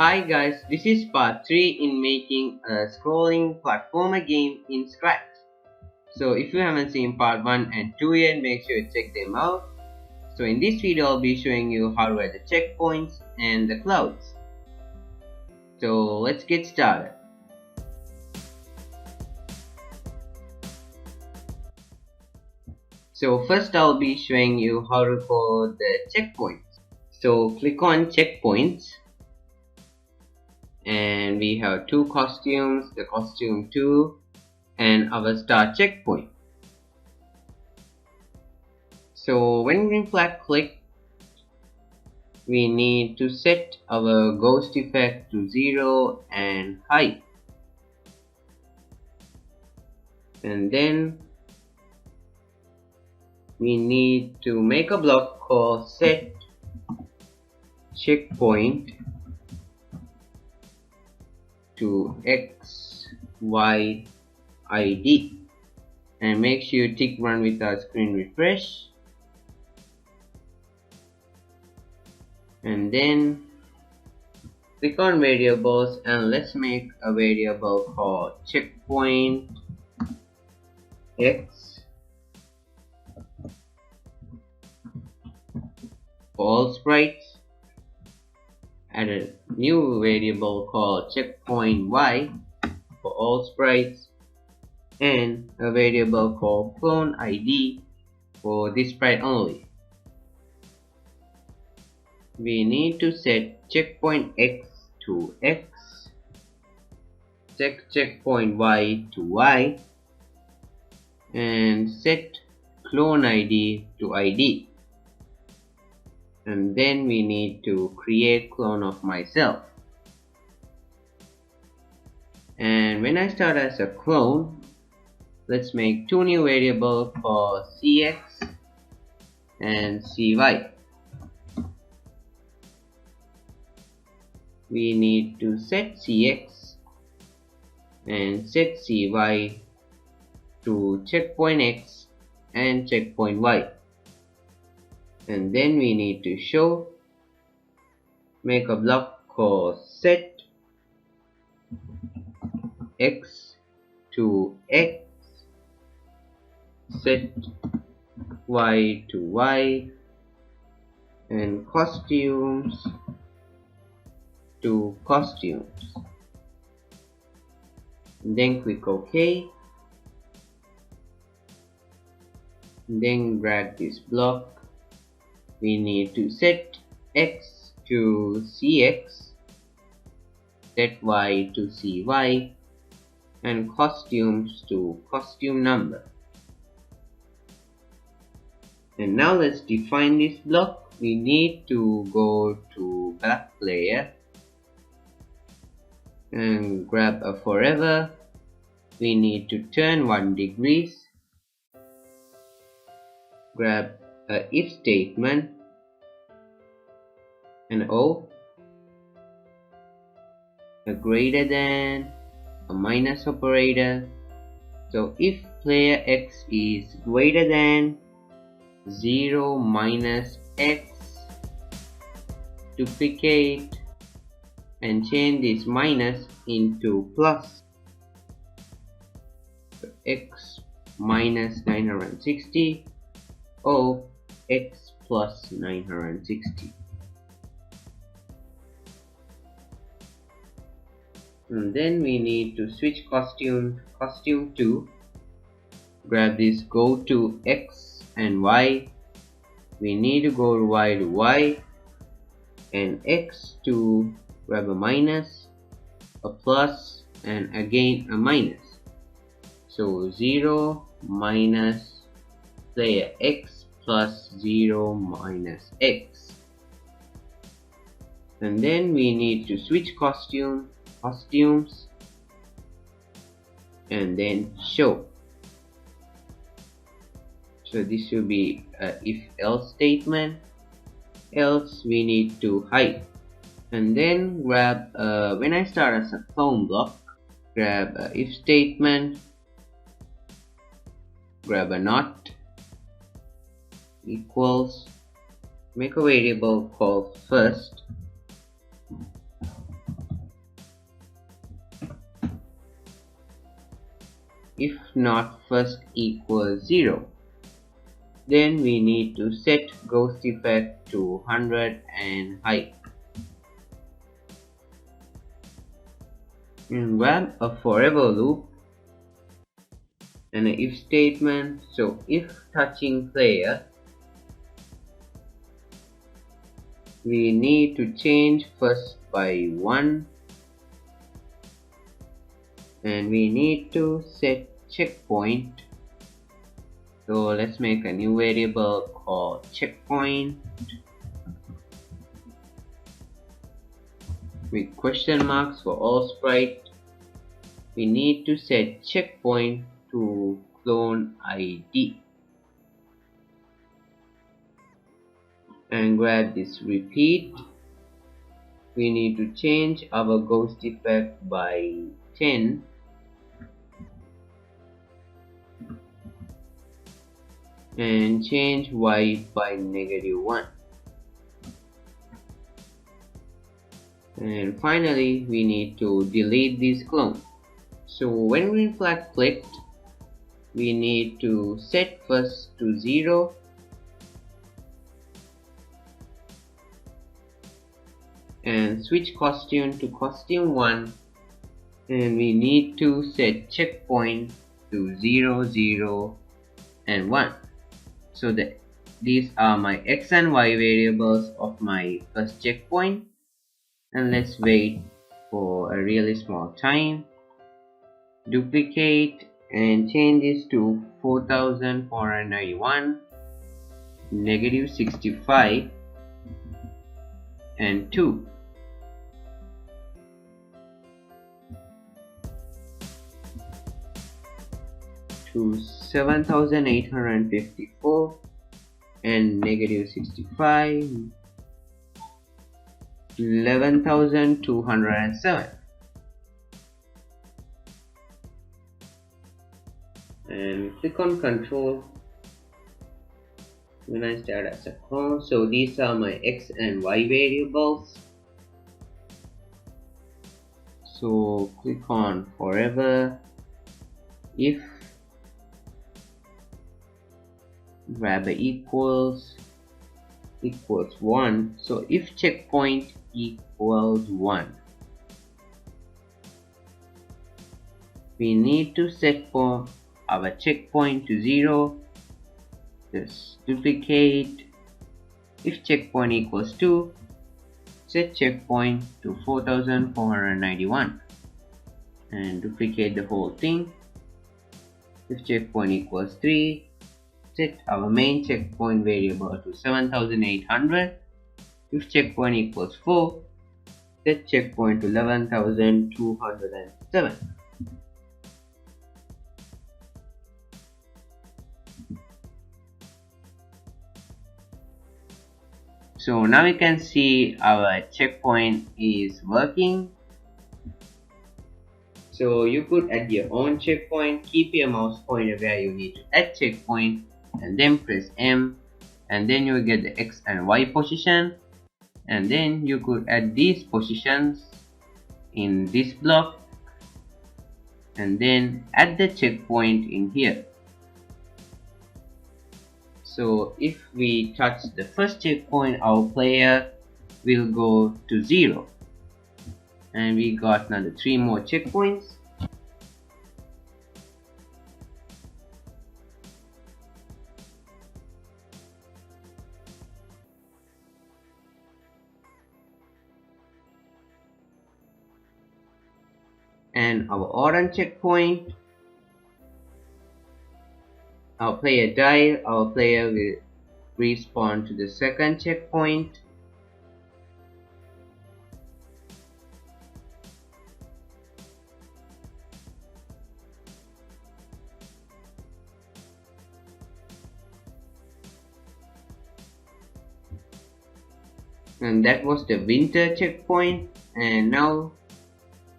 Hi guys, this is part 3 in making a scrolling platformer game in Scratch. So if you haven't seen part 1 and 2 yet, make sure you check them out. So in this video I'll be showing you how to add the checkpoints and the clouds. So let's get started. So first I'll be showing you how to code the checkpoints. So click on checkpoints. And we have two costumes, the costume 2 and our start checkpoint. So when green flag click, we need to set our ghost effect to 0 and height. And then we need to make a block called set checkpoint to X, Y, ID, and make sure you tick run with our screen refresh. And then click on variables and let's make a variable called checkpoint X for all sprites. Add a new variable called checkpoint Y for all sprites, and a variable called clone ID for this sprite only. We need to set checkpoint X to X, set checkpoint Y to Y, and set clone ID to ID. And then we need to create clone of myself. And when I start as a clone, let's make two new variables for CX and CY. We need to set CX and set CY to checkpoint X and checkpoint Y. And then we need to make a block called set X to X, set Y to Y, and costumes to costumes. And then click OK. And then drag this block. We need to set X to CX, set Y to CY, and costumes to costume number. And now let's define this block. We need to go to back layer and grab a forever. We need to turn 1 degrees. Grab a if statement, an O, a greater than, a minus operator. So if player X is greater than 0 minus X, duplicate and change this minus into plus. So X minus 960 or X plus 960. And then we need to switch costume 2. Grab this, go to X and Y. We need to go to Y, and X to grab a minus, a plus, and again a minus. So 0 minus player X plus 0 minus X. And then we need to switch costumes, and then show. So this will be a if else statement. Else we need to hide. And then grab when I start as a clone block, grab a if statement, grab a not equals, make a variable called first, if not first equals 0. Then we need to set ghost effect to 100 and height. And grab a forever loop and an if statement. So if touching player, we need to change first by 1, and we need to set checkpoint. So let's make a new variable called checkpoint with question marks for all sprites. We need to set checkpoint to clone ID and grab this repeat. We need to change our ghost effect by 10 and change y by -1. And finally we need to delete this clone. So when green flag clicked, we need to set first to 0 and switch costume to costume 1, and we need to set checkpoint to 0, 0 and 1. So these are my x and y variables of my first checkpoint, and let's wait for a really small time. Duplicate and change this to 4491, -65 and 2. To 7854 and -65, 11207, and click on control when I start as a clone. So these are my x and y variables. So click on forever, if, grab a equals 1. So if checkpoint equals 1, we need to set for our checkpoint to 0. Just duplicate. If checkpoint equals 2, set checkpoint to 4491 and duplicate the whole thing. If checkpoint equals 3, set our main checkpoint variable to 7800. If checkpoint equals 4, set checkpoint to 11207. So now we can see our checkpoint is working. So you could add your own checkpoint. Keep your mouse pointer where you need to add checkpoint and then press M, and then you will get the X and Y position, and then you could add these positions in this block and then add the checkpoint in here. So if we touch the first checkpoint, our player will go to 0, and we got another 3 more checkpoints. And our orange checkpoint, our player died, our player will respawn to the second checkpoint. And that was the winter checkpoint, and now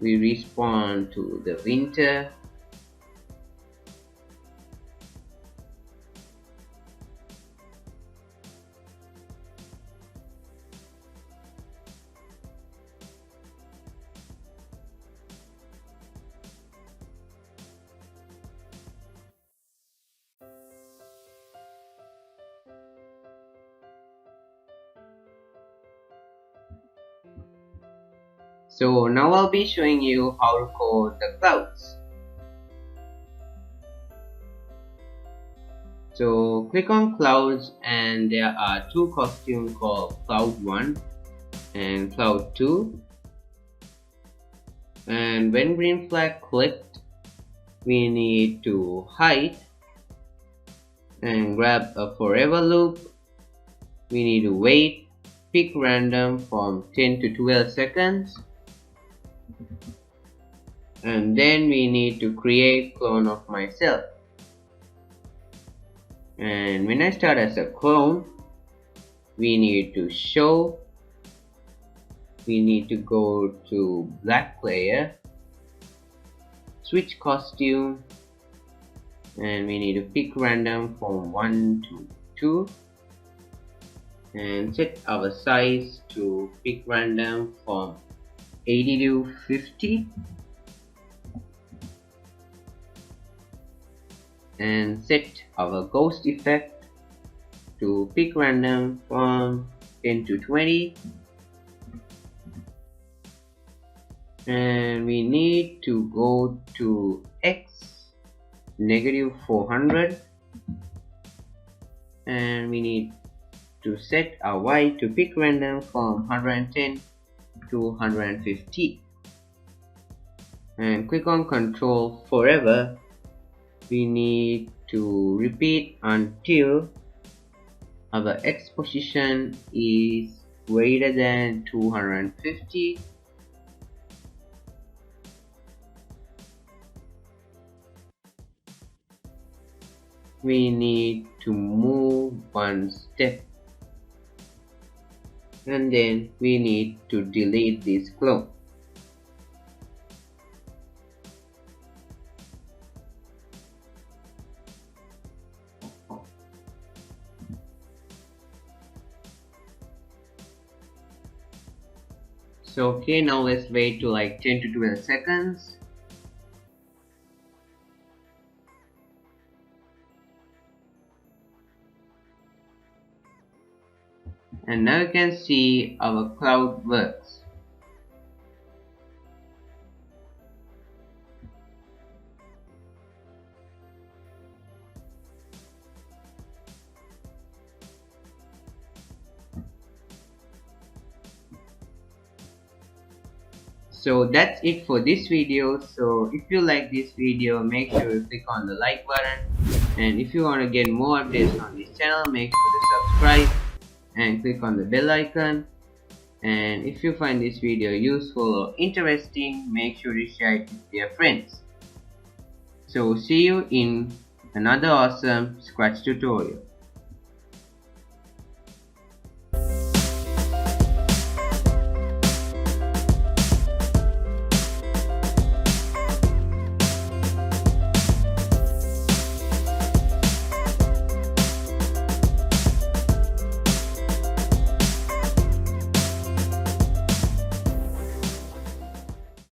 we respawn to the winter. So now I'll be showing you how to code the clouds. So click on clouds, and there are two costumes called cloud 1 and cloud 2. And when green flag clicked, we need to hide and grab a forever loop. We need to wait, pick random from 10 to 12 seconds. And then we need to create clone of myself. And when I start as a clone, we need to show. We need to go to black player, switch costume, and we need to pick random from 1 to 2 and set our size to pick random from 80 to 50 and set our ghost effect to pick random from 10 to 20. And we need to go to X -400, and we need to set our Y to pick random from 110 to 150 and click on Control forever. We need to repeat until our X position is greater than 250. We need to move one step, and then we need to delete this clone. So okay, now let's wait to like 10 to 12 seconds. And now you can see our cloud works. So that's it for this video. So if you like this video, make sure you click on the like button, and if you want to get more updates on this channel, make sure to subscribe and click on the bell icon. And if you find this video useful or interesting, make sure to share it with your friends. So see you in another awesome Scratch tutorial.